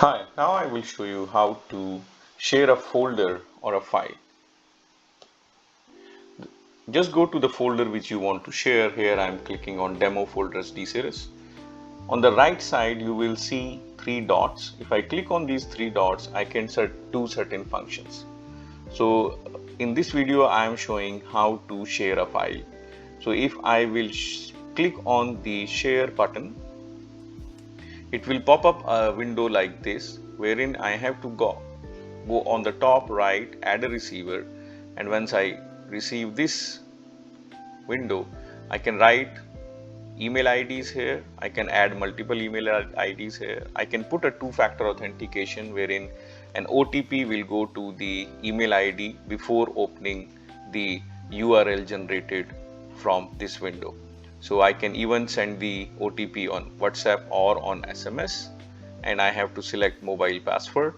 Hi, now I will show you how to share a folder or a file. Just go to the folder which you want to share. Here I am clicking on demo folders dseries. On the right side you will see three dots. If I click on these three dots, I can do certain functions. So in this video I am showing how to share a file. So if I will click on the share button, it will pop up a window like this wherein I have to go on the top right, add a receiver, and once I receive this window, I can write email IDs here. I can add multiple email IDs here. I can put a two-factor authentication wherein an OTP will go to the email ID before opening the URL generated from this window. So I can even send the OTP on WhatsApp or on SMS, and I have to select mobile password.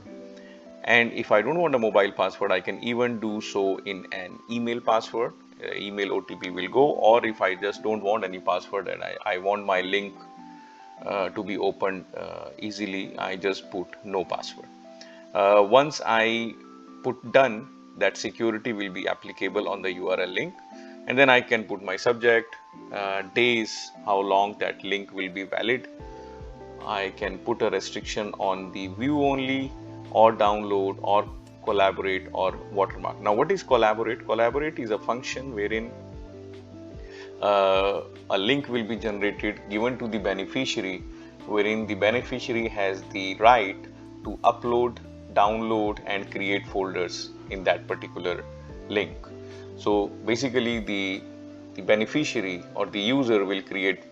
And if I don't want a mobile password, I can even do so in an email password. Email OTP will go, or if I just don't want any password and I want my link to be opened easily, I just put no password. Once I put done, that security will be applicable on the URL link, and then I can put my subject, days, how long that link will be valid. I can put a restriction on the view only, or download, or collaborate, or watermark. Now what is collaborate? Collaborate is a function wherein a link will be generated given to the beneficiary, wherein the beneficiary has the right to upload, download, and create folders in that particular link. So basically the beneficiary or the user will create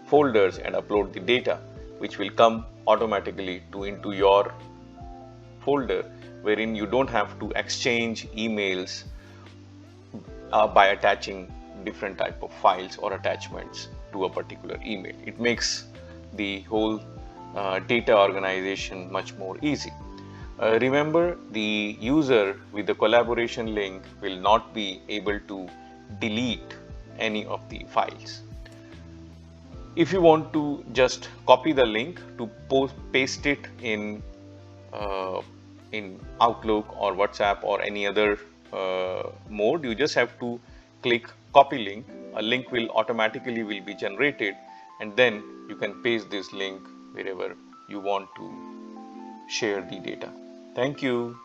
folders and upload the data, which will come automatically into your folder, wherein you don't have to exchange emails by attaching different type of files or attachments to a particular email. It makes the whole data organization much more easy. Remember, the user with the collaboration link will not be able to delete any of the files. If you want to just copy the link to paste it in Outlook or WhatsApp or any other mode, you just have to click copy link. A link will automatically be generated, and then you can paste this link wherever you want to share the data. Thank you.